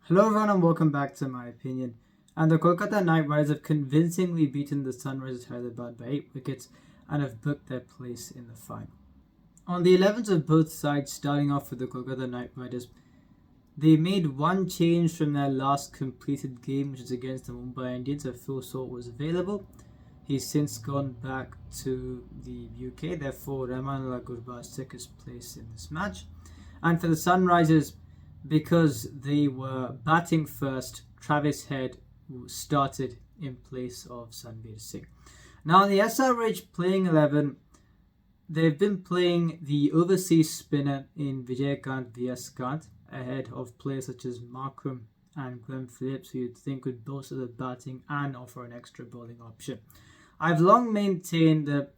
Hello everyone and welcome back to my opinion. And the Kolkata Knight Riders have convincingly beaten the Sunrisers Hyderabad by 8 wickets and have booked their place in the final. On the 11th of both sides, starting off with the Kolkata Knight Riders, they made one change from their last completed game, which is against the Mumbai Indians. Phil Salt was available. He's since gone back to the UK, therefore Rahmanullah Gurbaz took his place in this match. And for the Sunrisers, because they were batting first, Travis Head started in place of Sanveer Singh. Now, in the SRH playing 11, they've been playing the overseas spinner in Vijayakant Viyaskant ahead of players such as Markram and Glenn Phillips, who you'd think would bolster the batting and offer an extra bowling option. I've long maintained that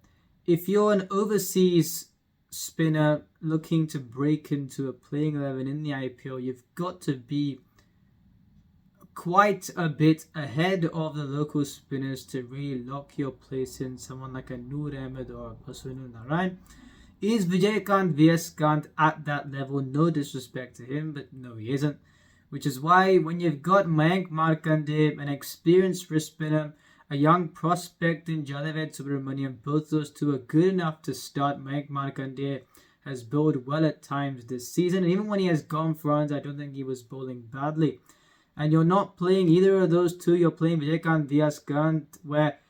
if you're an overseas spinner looking to break into a playing 11 in the IPL, you've got to be quite a bit ahead of the local spinners to really lock your place in. Someone like a Noor Ahmed or a Sunil Narayan. Is Vijayakant Viyaskant at that level? No disrespect to him, but no, he isn't. Which is why when you've got Mayank Markande, an experienced wrist spinner, a young prospect in Jadaved Subramaniam, both those two are good enough to start. Mayank Markande has bowled well at times this season, and even when he has gone for runs, I don't think he was bowling badly. And you're not playing either of those two. You're playing Vijayakant Viyaskant, where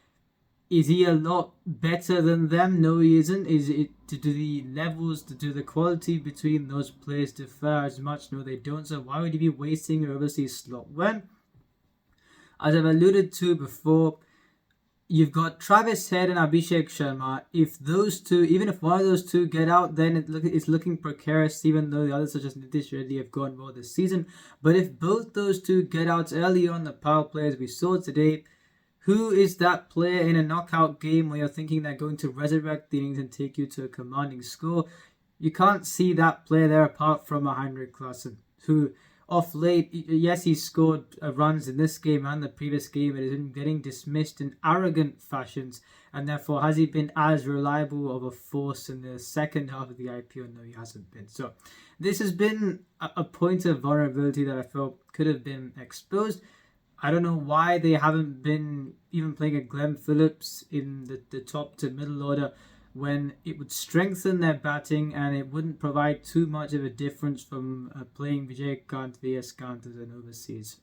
is he a lot better than them? No, he isn't. Is it do the levels, do the quality between those players differ as much? No, they don't. So why would you be wasting your overseas slot when, as I've alluded to before, you've got Travis Head and Abhishek Sharma. If those two, even if one of those two get out, then it's looking precarious, even though the others such as Nitish Reddy have gone well this season. But if both those two get out early on the power play, as we saw today, who is that player in a knockout game where you're thinking they're going to resurrect the innings and take you to a commanding score? You can't see that player there apart from a Heinrich Klaassen, who off late, yes, he scored runs in this game and the previous game, but he's been getting dismissed in arrogant fashions. And therefore, has he been as reliable of a force in the second half of the IPL? No, he hasn't been. So this has been a point of vulnerability that I felt could have been exposed. I don't know why they haven't been even playing a Glenn Phillips in the top to middle order when it would strengthen their batting and it wouldn't provide too much of a difference from playing Vijayakant Viyaskant as an overseas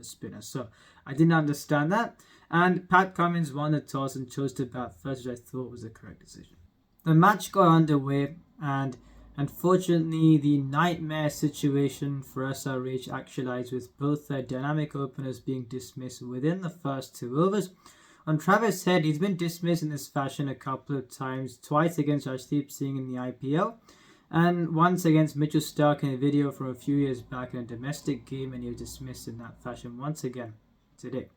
spinner. So I didn't understand that. And Pat Cummins won the toss and chose to bat first, which I thought was the correct decision. The match got underway, and unfortunately, the nightmare situation for SRH actualized with both their dynamic openers being dismissed within the first 2 overs. On Travis Head, he's been dismissed in this fashion a couple of times, twice against Arshdeep Singh in the IPL, and once against Mitchell Starc in a video from a few years back in a domestic game, and he was dismissed in that fashion once again today.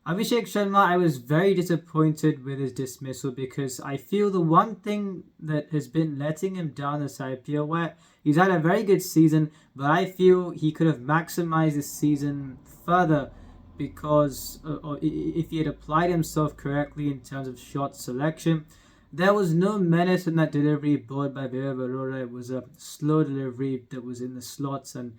Abhishek Sharma, I was very disappointed with his dismissal because I feel the one thing that has been letting him down this IPL, where he's had a very good season, but I feel he could have maximized this season further because if he had applied himself correctly in terms of shot selection. There was no menace in that delivery bowled by Vaibhav Arora. It was a slow delivery that was in the slots and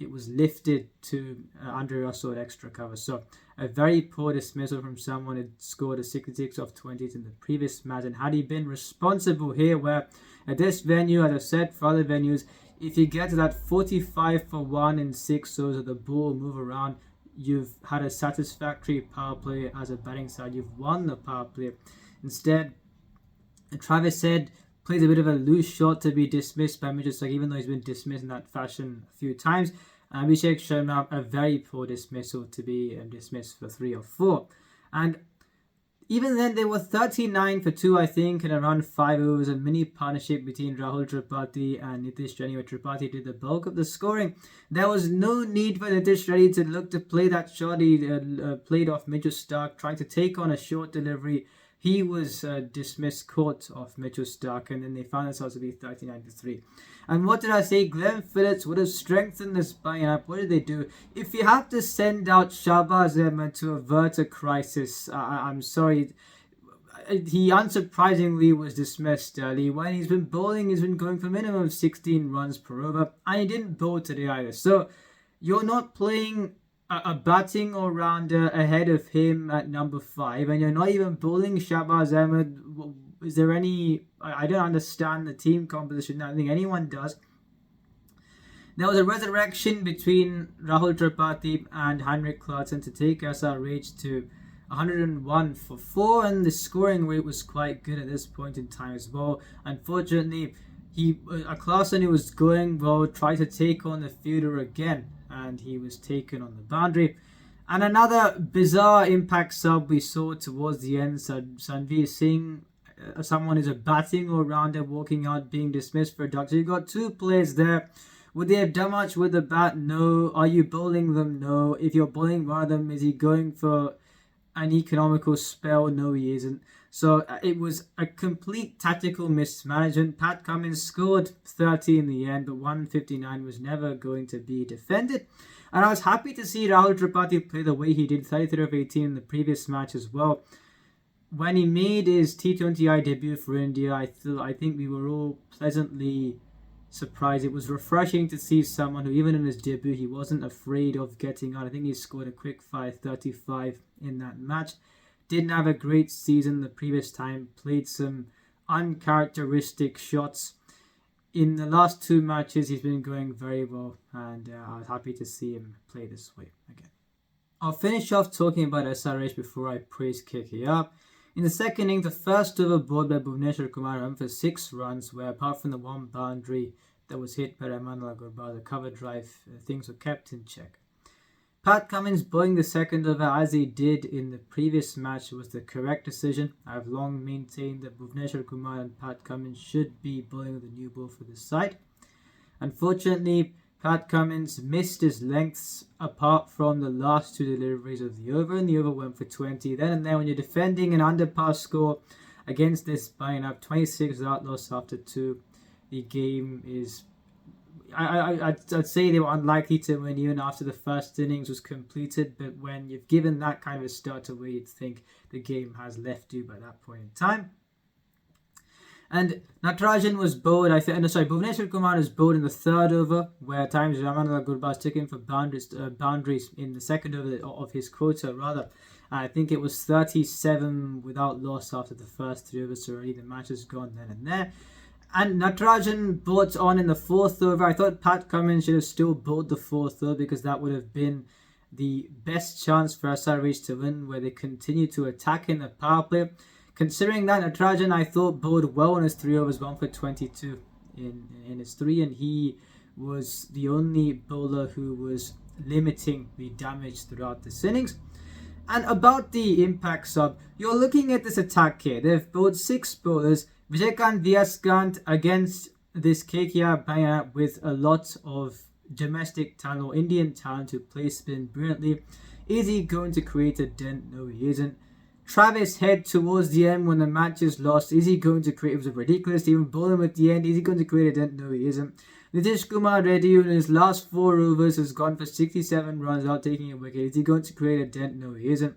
it was lifted to Andre Russell at extra cover. So a very poor dismissal from someone who scored a 66 off 20s in the previous match. And had he been responsible here, where at this venue, as I've said for other venues, if you get to that 45 for 1 in 6 overs of the ball move around, you've had a satisfactory power play as a batting side. You've won the power play. Instead, Travis Head plays a bit of a loose shot to be dismissed by Mitchell Starc, even though he's been dismissed in that fashion a few times. Abhishek Sharma, a very poor dismissal to be dismissed for 3 or 4. And even then, they were 39 for 2, I think, in around 5 overs. A mini partnership between Rahul Tripathi and Nitish Reddy, where Tripathi did the bulk of the scoring. There was no need for Nitish Reddy to look to play that shot. He played off Mitchell Starc, trying to take on a short delivery. He was dismissed caught off Mitchell Starc, and then they found themselves to be 39 for 3. And what did I say? Glenn Phillips would have strengthened this lineup. What did they do? If you have to send out Shahbaz Ahmed to avert a crisis, I'm sorry. He unsurprisingly was dismissed early. When he's been bowling, he's been going for a minimum of 16 runs per over, and he didn't bowl today either. So you're not playing a batting all-rounder ahead of him at number 5, and you're not even bowling Shahbaz Ahmed. Is there any... I don't understand the team composition. I don't think anyone does. There was a resurrection between Rahul Tripathi and Henrik Clarkson to take SRH to 101 for 4, and the scoring rate was quite good at this point in time as well. Unfortunately, Clarkson, who was going well, tried to take on the fielder again, and he was taken on the boundary. And another bizarre impact sub we saw towards the end, Sanveer Singh, someone who's a batting all-rounder, walking out, being dismissed for a duck. So you've got 2 players there. Would they have done much with the bat? No. Are you bowling them? No. If you're bowling one of them, is he going for an economical spell? No, he isn't. So it was a complete tactical mismanagement. Pat Cummins scored 30 in the end, but 159 was never going to be defended. And I was happy to see Rahul Tripathi play the way he did, 33 of 18 in the previous match as well. When he made his T20I debut for India, I think we were all pleasantly surprised. It was refreshing to see someone who, even in his debut, he wasn't afraid of getting out. I think he scored a quick 5:35 in that match. Didn't have a great season the previous time, played some uncharacteristic shots. In the last 2 matches, he's been going very well, and I was happy to see him play this way again. I'll finish off talking about SRH before I praise KKR. In the second innings, the first over bowled by Bhuvneshwar Kumar for 6 runs, where apart from the one boundary that was hit by Rahmanullah Gurbaz, the cover drive, things were kept in check. Pat Cummins bowling the second over as he did in the previous match was the correct decision. I've long maintained that Bhuvneshwar Kumar and Pat Cummins should be bowling with a new ball for the side. Unfortunately, Pat Cummins missed his lengths apart from the last 2 deliveries of the over, and the over went for 20. Then and there, when you're defending an underpass score against this buying up 26 without loss after 2, the game is... I'd say they were unlikely to win even after the first innings was completed, but when you've given that kind of a start away, you'd think the game has left you by that point in time. And Natarajan was bowled, Bhuvneshwar Kumar was bowled in the third over, where at times Rahmanullah Gurbaz took him for boundaries in the second over of his quota, rather. I think it was 37 without loss after the first 3 overs, so already the match has gone then and there. And Natarajan bowled on in the 4th over. I thought Pat Cummins should have still bowled the 4th over, because that would have been the best chance for SRH to win, where they continue to attack in the power play. Considering that, Natarajan, I thought, bowled well in his 3 overs, 1 for 22 in his 3, and he was the only bowler who was limiting the damage throughout this innings. And about the impact sub, you're looking at this attack here. They've bowled 6 bowlers. Vijaykanth Viyaskant against this KKR banger with a lot of domestic talent or Indian talent who play spin brilliantly. Is he going to create a dent? No, he isn't. Travis Head towards the end when the match is lost. Is he going to create... It was ridiculous to even bowl him at the end. Is he going to create a dent? No, he isn't. Nitish Kumar Reddy in his last 4 overs has gone for 67 runs without taking a wicket. Is he going to create a dent? No, he isn't.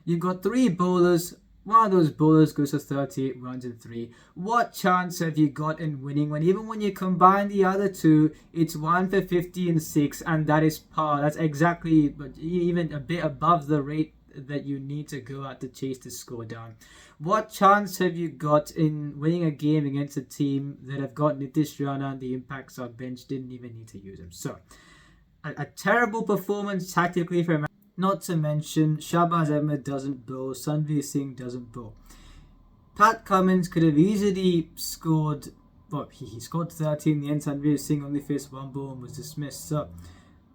You've got 3 bowlers. One of those bowlers goes for 38 runs in 3. What chance have you got in winning when even when you combine the other 2, it's 1 for 50 and 6, and that is par. That's exactly, but even a bit above the rate that you need to go out to chase the score down. What chance have you got in winning a game against a team that have got Nitish Rana and the impact sub bench didn't even need to use him? So, a terrible performance tactically from... Not to mention, Shahbaz Ahmed doesn't bowl, Sanveer Singh doesn't bowl. Pat Cummins could have easily scored... Well, he scored 30 in the end. Sanveer Singh only faced 1 ball and was dismissed. So,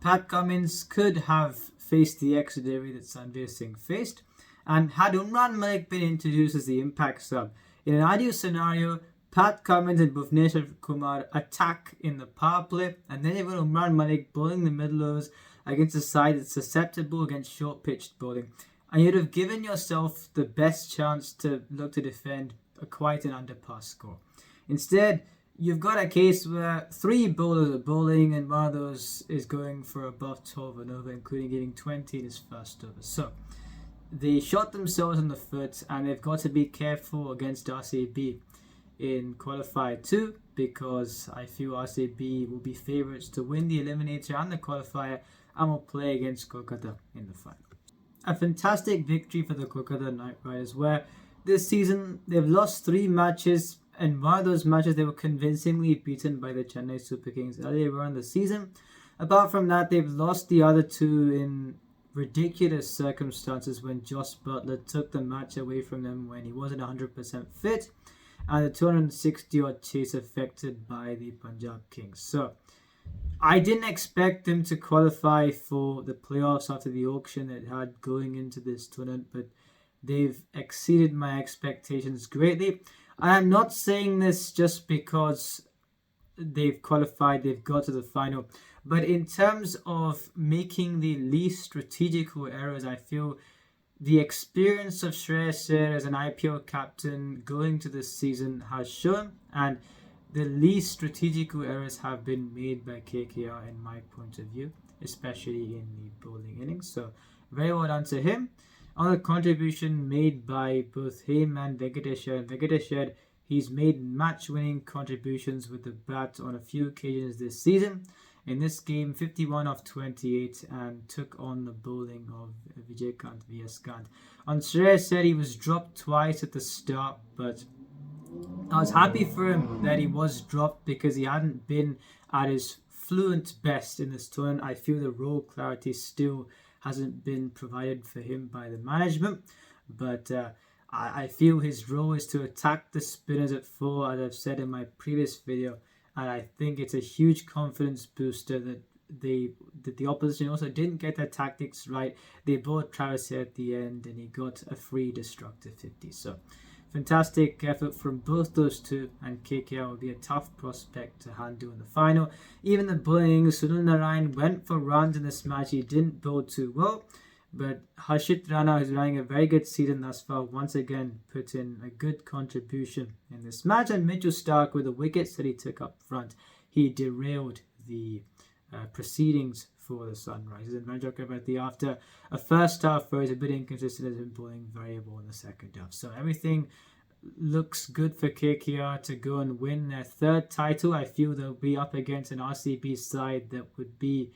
Pat Cummins could have faced the extra delivery that Sanveer Singh faced. And had Umran Malik been introduced as the impact sub, in an ideal scenario, Pat Cummins and Bhuvneshwar Kumar attack in the power play, and then you've got Umran Malik bowling the middle overs against a side that's susceptible against short-pitched bowling. And you'd have given yourself the best chance to look to defend quite an underpass score. Instead, you've got a case where 3 bowlers are bowling, and one of those is going for above 12 and over, including getting 20 in his first over. So, they shot themselves in the foot, and they've got to be careful against RCB in Qualifier 2, because I feel RCB will be favourites to win the Eliminator and the Qualifier, and will play against Kolkata in the final. A fantastic victory for the Kolkata Knight Riders, where this season they've lost 3 matches, and one of those matches they were convincingly beaten by the Chennai Super Kings earlier on in the season. Apart from that, they've lost the other 2 in ridiculous circumstances when Josh Butler took the match away from them when he wasn't 100% fit, and the 260-odd chase affected by the Punjab Kings. So I didn't expect them to qualify for the playoffs after the auction it had going into this tournament, but they've exceeded my expectations greatly. I am not saying this just because they've qualified, they've got to the final, but in terms of making the least strategical errors, I feel the experience of Shreyas Iyer as an IPL captain going to this season has shown, and the least strategical errors have been made by KKR in my point of view, especially in the bowling innings. So very well done to him. On the contribution made by both him and Venkatesh Iyer. Venkatesh Iyer, he's made match-winning contributions with the bat on a few occasions this season. In this game, 51 of 28 and took on the bowling of Vijaykanth VS Kant. On Shreyas Iyer, he was dropped twice at the start, but I was happy for him that he was dropped because he hadn't been at his fluent best in this tournament. I feel the role clarity still hasn't been provided for him by the management, but I feel his role is to attack the spinners at 4, as I've said in my previous video, and I think it's a huge confidence booster that the opposition also didn't get their tactics right. They bowled Travis here at the end and he got a free destructive 50. So fantastic effort from both those two, and KKR will be a tough prospect to handle in the final. Even the bowling, Sunil Narayan went for runs in this match. He didn't bowl too well, but Harshit Rana, who's running a very good season thus far, once again put in a good contribution in this match. And Mitchell Stark, with the wickets that he took up front, he derailed the proceedings for the Sunrisers. And Rajat Chakrabarti, after a first half where he's a bit inconsistent, has been bowling very well in the second half. So everything looks good for KKR to go and win their 3rd title. I feel they'll be up against an RCB side that would be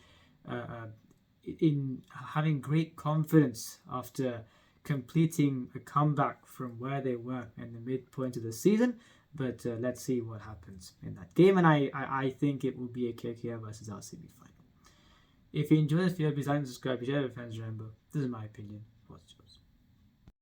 in having great confidence after completing a comeback from where they were in the midpoint of the season. But let's see what happens in that game, and I think it will be a KKR versus RCB final. If you enjoyed this video, please like and subscribe, share with your friends, remember, this is my opinion.